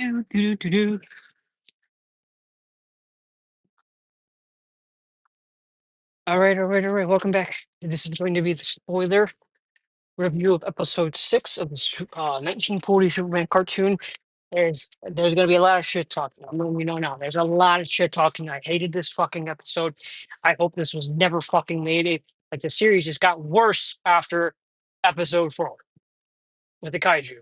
Do, do, do, do. All right. Welcome back. This is going to be the spoiler review of episode 6 of the 1940 Superman cartoon. There's gonna be a lot of shit talking. I'm letting you know now. There's a lot of shit talking. I hated this fucking episode. I hope this was never fucking made. Like the series just got worse after episode 4 with the kaiju.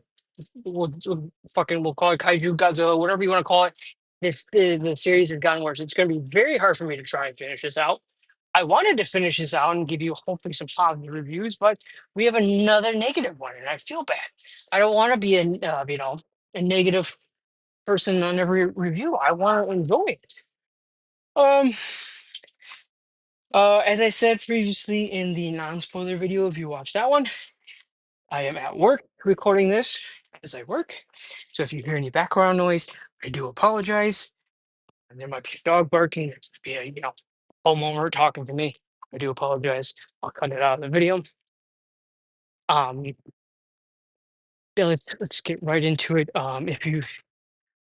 We'll call it kaiju, Godzilla, whatever you want to call it. The series has gotten worse. It's going to be very hard for me to try and finish this out. I wanted to finish this out and give you hopefully some positive reviews, but we have another negative one, and I feel bad. I don't want to be a negative person on every review. I want to enjoy it. Um, as I said previously in the non-spoiler video, if you watched that one, I am at work recording this as I work. So if you hear any background noise, I do apologize. And there might be a dog barking. There could be a homeowner talking to me. I do apologize. I'll cut it out of the video. Um, yeah, let's get right into it. If you,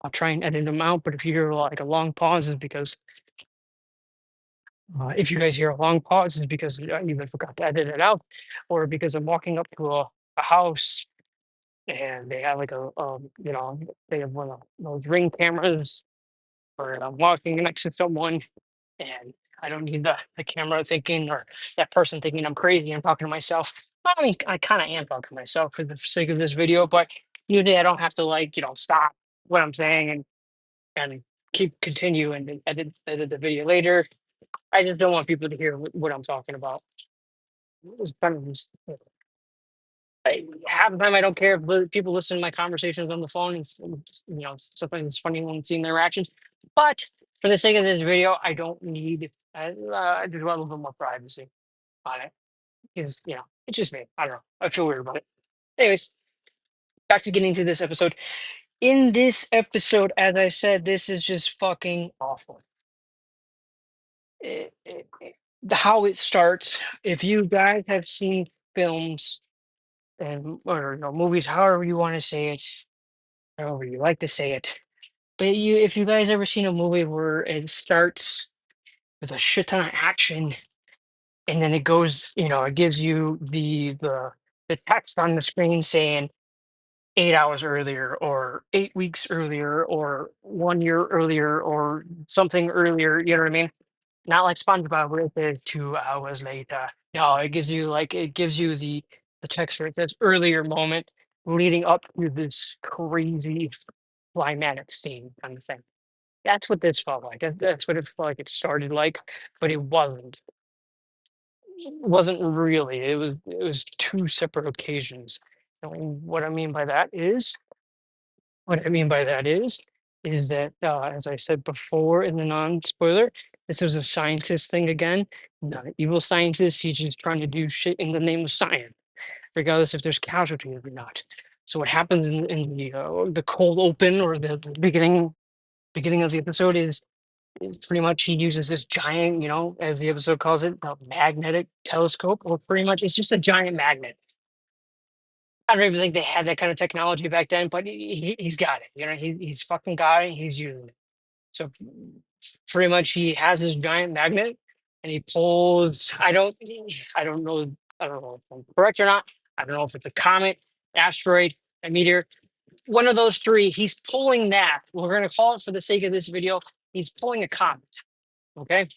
I'll try and edit them out. But if you hear like a long pause, is because if you guys hear a long pause, is because I either forgot to edit it out, or because I'm walking up to a house and they have like they have one of those ring cameras, or I'm walking next to someone and I don't need the camera thinking or that person thinking I'm crazy. I'm talking to myself. I mean, I kind of am talking to myself for the sake of this video, but usually I don't have to stop what I'm saying and keep continue and then edit the video later. I just don't want people to hear what I'm talking about. It's kind of half the time I don't care if people listen to my conversations on the phone. Sometimes it's funny when seeing their reactions. But for the sake of this video, I don't need. I just want a little bit more privacy on it because it's just me. I don't know. I feel weird about it. Anyways, back to getting to this episode. In this episode, as I said, this is just fucking awful. How it starts. If you guys have seen films and or movies, however you want to say it, however you like to say it. But if you guys ever seen a movie where it starts with a shit ton of action, and then it goes, it gives you the text on the screen saying 8 hours earlier, or 8 weeks earlier, or 1 year earlier, or something earlier. You know what I mean? Not like SpongeBob where it says 2 hours later. No, it gives you the text where it says earlier moment leading up to this crazy climatic scene kind of thing. That's what this felt like. That's what it felt like it started like, but it wasn't. It wasn't really. It was two separate occasions. And what I mean by that is that as I said before in the non-spoiler, this was a scientist thing again. Not an evil scientist. He's just trying to do shit in the name of science, regardless if there's casualties or not. So what happens in the cold open or the beginning of the episode is pretty much he uses this giant, as the episode calls it, a magnetic telescope, or pretty much it's just a giant magnet. I don't even think they had that kind of technology back then, but he's got it. He's fucking got it. He's using it. So pretty much he has this giant magnet and he pulls. I don't know. I don't know if I'm correct or not. I don't know if it's a comet, asteroid, a meteor. One of those three. He's pulling that. We're going to call it for the sake of this video. He's pulling a comet. Okay.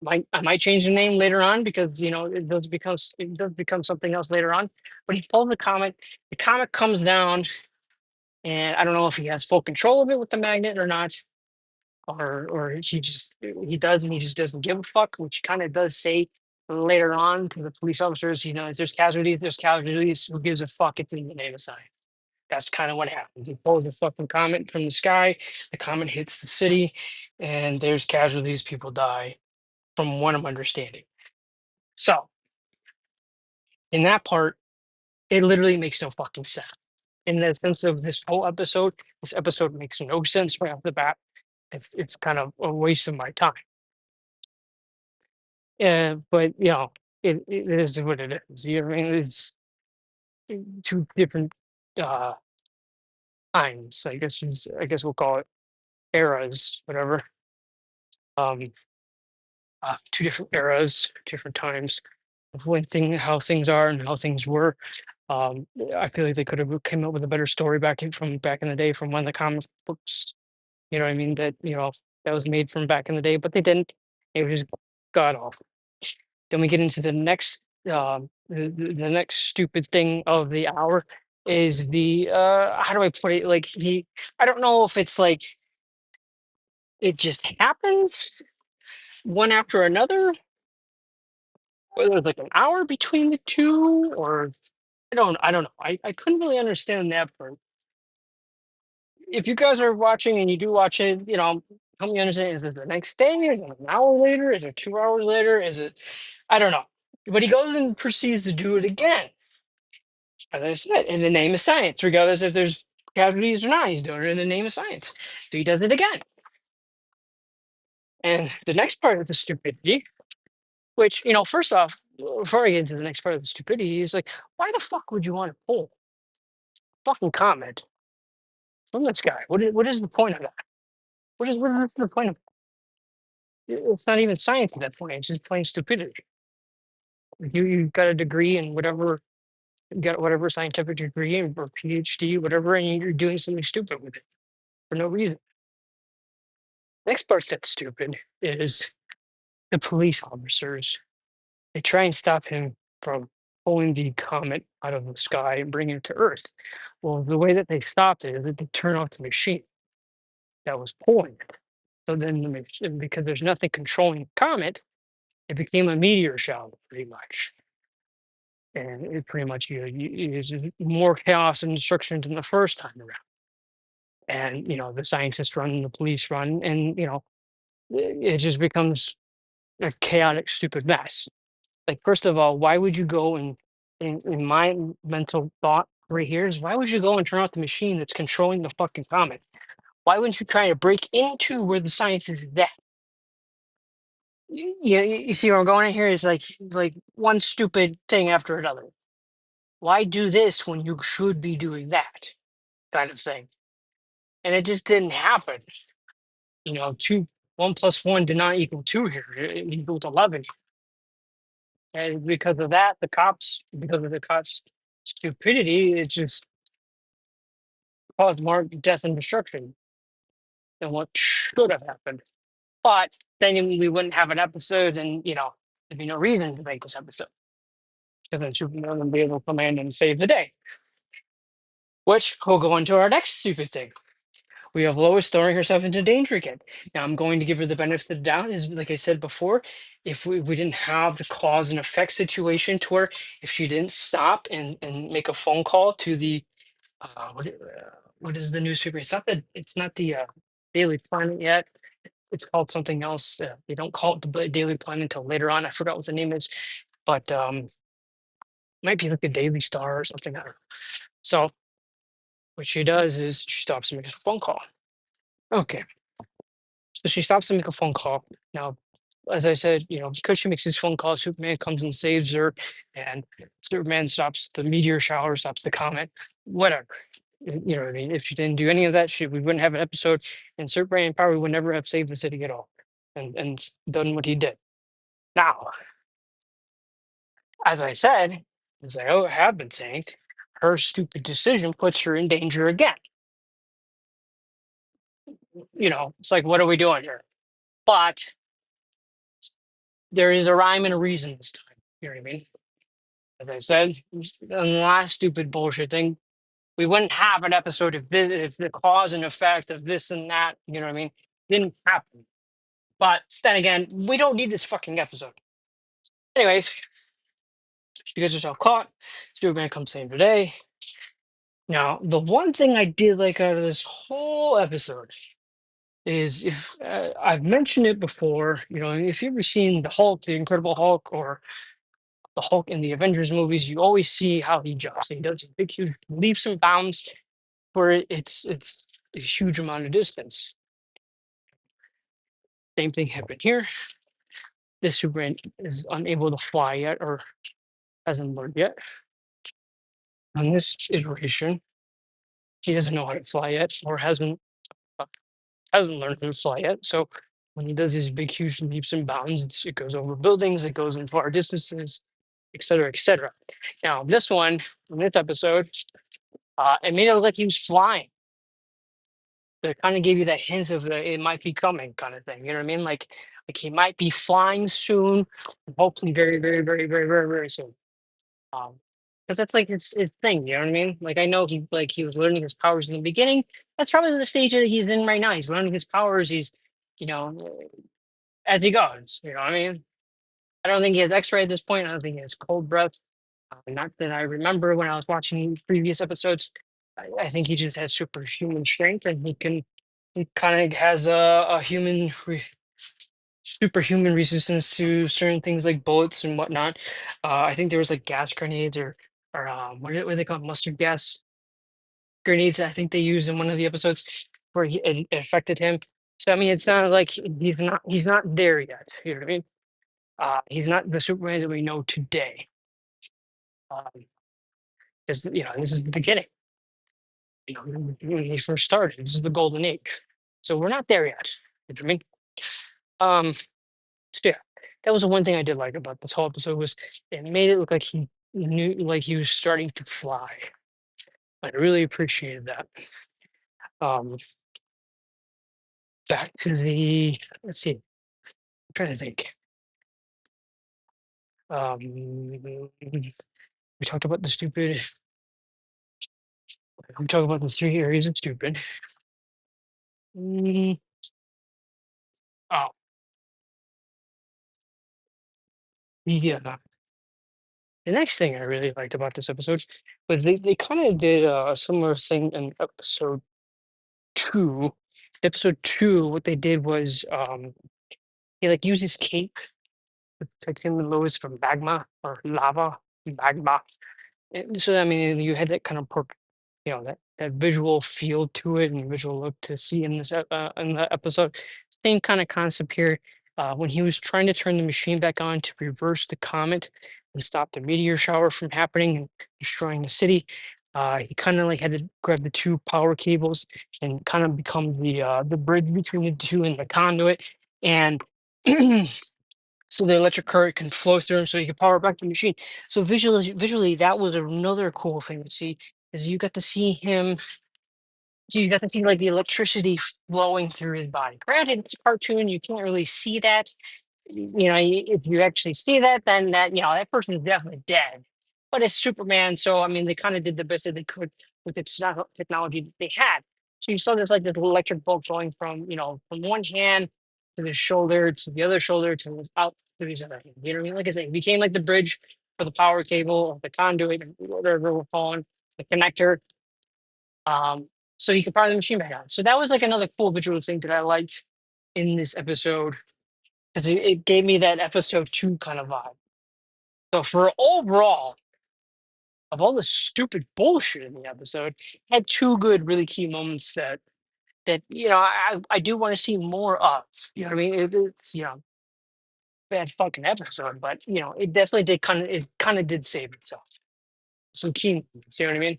I might change the name later on because it does become something else later on. But he pulls the comet. The comet comes down, and I don't know if he has full control of it with the magnet or not, or he does and he just doesn't give a fuck, which kind of does say later on to the police officers. If there's casualties, there's casualties. Who gives a fuck? It's in the name of science. That's kind of what happens. He pulls a fucking comet from the sky. The comet hits the city, and there's casualties. People die, from what I'm understanding. So in that part, it literally makes no fucking sense. In the sense of this episode makes no sense right off the bat. It's kind of a waste of my time. But it is what it is. You know what I mean? It's two different uh times. I guess we'll call it eras, whatever. Um, two different eras, different times of how things are and how things were. I feel like they could have came up with a better story from back in the day from when the comic books, you know what I mean, that was made from back in the day, but they didn't. It was god awful. Then we get into the next stupid thing of the hour is the how do I put it? Like I don't know if it's like it just happens one after another, or there's like an hour between the two, or I don't know. I couldn't really understand that part. If you guys are watching and you do watch it, help me understand. Is it the next day? Is it an hour later? Is it 2 hours later? Is it? I don't know. But he goes and proceeds to do it again, as I said, in the name of science, regardless if there's casualties or not. He's doing it in the name of science. So he does it again. And the next part of the stupidity, which, first off, before I get into the next part of the stupidity, is like, why the fuck would you want to pull fucking comment from this guy? What is the point of that? What's the point of it's not even science at that point. It's just plain stupidity. Like, you got a degree in whatever, you got whatever scientific degree or PhD, whatever, and you're doing something stupid with it for no reason. Next part that's stupid is the police officers. They try and stop him from pulling the comet out of the sky and bringing it to Earth. Well, the way that they stopped it is that they turn off the machine that was pulling it. So then, because there's nothing controlling the comet, it became a meteor shower pretty much. And it pretty much is just more chaos and destruction than the first time around. And the scientists run, the police run, and it just becomes a chaotic, stupid mess. Like, first of all, why would you go and in my mental thought right here is why would you go and turn off the machine that's controlling the fucking comet? Why wouldn't you try to break into where the science is at? You see where I'm going at here is like one stupid thing after another. Why do this when you should be doing that kind of thing? And it just didn't happen. Two, 1 plus 1 did not equal 2 here. It equals 11. And because of that, because of the cops' stupidity, it just caused more death and destruction than what should have happened. But then we wouldn't have an episode, and there'd be no reason to make this episode because then Superman would be able to come in and save the day. Which will go into our next stupid thing. We have Lois throwing herself into danger again. Now, I'm going to give her the benefit of the doubt, is like I said before, if we didn't have the cause and effect situation to where if she didn't stop and make a phone call to the what is the newspaper? It's not the Daily Planet yet. It's called something else. They don't call it the Daily Planet until later on. I forgot what the name is, but might be like the Daily Star or something. I don't know. So what she does is she stops and makes a phone call. Okay, so she stops to make a phone call. Now, as I said, because she makes this phone call, Superman comes and saves her, and Superman stops the meteor shower, stops the comet, whatever. You know what I mean? If she didn't do any of that shit, we wouldn't have an episode, and Superman probably would never have saved the city at all, and done what he did. Now, as I said, as I have been saying, her stupid decision puts her in danger again. It's like, what are we doing here? But there is a rhyme and a reason this time. You know what I mean? As I said, on the last stupid bullshit thing, we wouldn't have an episode if the cause and effect of this and that, you know what I mean, didn't happen. But then again, we don't need this fucking episode. Anyways, she gets herself caught. Superman comes save the day. Now, the one thing I did like out of this whole episode is if I've mentioned it before, if you've ever seen the Hulk, the Incredible Hulk, or the Hulk in the Avengers movies, you always see how he jumps. He does a big, huge leaps and bounds where it's a huge amount of distance. Same thing happened here. This Superman is unable to fly yet, or hasn't learned yet. On this iteration, he doesn't know how to fly yet, or uh, hasn't learned how to fly yet. So when he does these big, huge leaps and bounds, it goes over buildings, it goes in far distances, et cetera, et cetera. Now, this one, in this episode, it made it look like he was flying. That kind of gave you that hint of it might be coming kind of thing. You know what I mean? Like he might be flying soon, hopefully very, very, very, very, very, very soon. Um, because that's like his thing. You know what I mean? Like I know he was learning his powers in the beginning. That's probably the stage that he's in right now. He's learning his powers. He's you know as he goes. You know what I mean? I don't think he has X-ray at this point. I don't think he has cold breath. Not that I remember when I was watching previous episodes. I think he just has superhuman strength, and he kind of has a superhuman resistance to certain things like bullets and whatnot. I think there was like gas grenades or what are they called, mustard gas grenades. I think they used in one of the episodes where it affected him. So I mean, it's not like he's not there yet. You know what I mean? He's not the Superman that we know today. Um, because this is the beginning. When he first started, this is the golden age. So we're not there yet. You know what I mean? Um, so yeah, that was the one thing I did like about this whole episode was it made it look like he knew, like he was starting to fly. I really appreciated that. Um, back to the let's see, I'm trying to think. We talked about the stupid. We talked about the three areas of stupid. Mm, oh, yeah. The next thing I really liked about this episode was they kind of did a similar thing in episode two. Episode two, what they did was he like used his cape to protect him and Lois from magma or lava, magma. So I mean, you had that kind of that visual feel to it and visual look to see in in the episode. Same kind of concept here. When he was trying to turn the machine back on to reverse the comet and stop the meteor shower from happening and destroying the city, he kind of like had to grab the two power cables and kind of become the bridge between the two and the conduit, and so the electric current can flow through him so you can power back the machine. So visually, that was another cool thing to see, is you got to see him, so you got to see like the electricity flowing through his body. Granted, it's a cartoon, you can't really see that, if you actually see that, then that person is definitely dead. But it's Superman, so I mean, they kind of did the best that they could with the technology that they had. So you saw this electric bolt going from one hand to the shoulder to the other shoulder to his out to his other hand. You know what I mean? Like I said, it became like the bridge for the power cable or the conduit, whatever we're calling the connector. So you could power the machine back on. So that was like another cool visual thing that I liked in this episode because it gave me that episode two kind of vibe. So for overall, of all the stupid bullshit in the episode, had two good, really key moments that I do want to see more of. You know what I mean? It's bad fucking episode, but it definitely did did save itself. Some key moments, you know what I mean?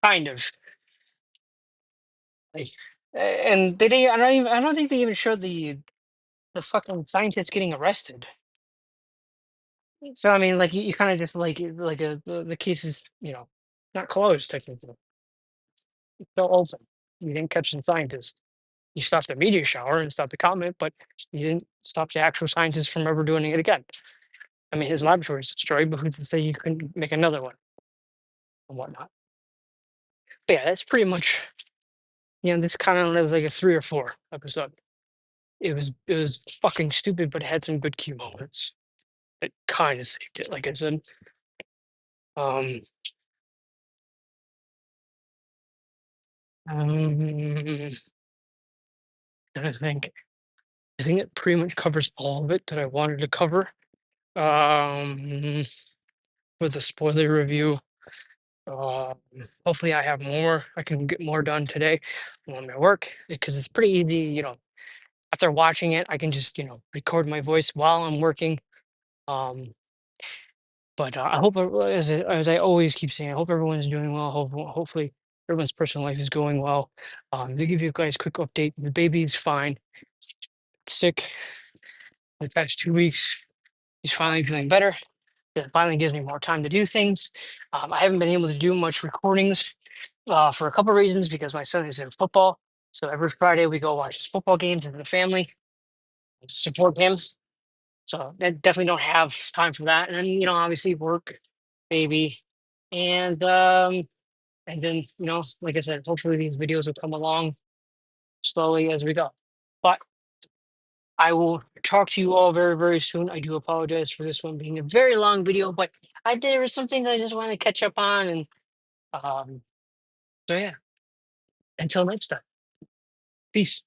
Kind of like, and they didn't. I don't think they even showed the fucking scientist getting arrested. So I mean, like you kind of just the case is not closed technically. It's still open. You didn't catch the scientist. You stopped the meteor shower and stopped the comet, but you didn't stop the actual scientist from ever doing it again. I mean, his laboratory is destroyed, but who's to say you couldn't make another one and whatnot? But yeah, that's pretty much this kind of was like a 3 or 4 episode. It was fucking stupid, but it had some good key moments. It kind of saved it, like I said. Um, um, I think. I think it pretty much covers all of it that I wanted to cover. Um, with the spoiler review. Uh, Hopefully, I have more. I can get more done today on my work because it's pretty easy. After watching it, I can just record my voice while I'm working. Um, but I hope, as I always keep saying, I hope everyone's doing well. Hopefully, everyone's personal life is going well. To give you guys a quick update, the baby's fine, sick the past 2 weeks. He's finally feeling better. It finally gives me more time to do things. I haven't been able to do much recordings for a couple reasons because my son is in football. So every Friday we go watch his football games as a family, support him. So I definitely don't have time for that. And then, obviously work, baby, and then, like I said, hopefully these videos will come along slowly as we go. But I will talk to you all very, very soon. I do apologize for this one being a very long video, but there was something that I just wanted to catch up on. And um, so, yeah, until next time, peace.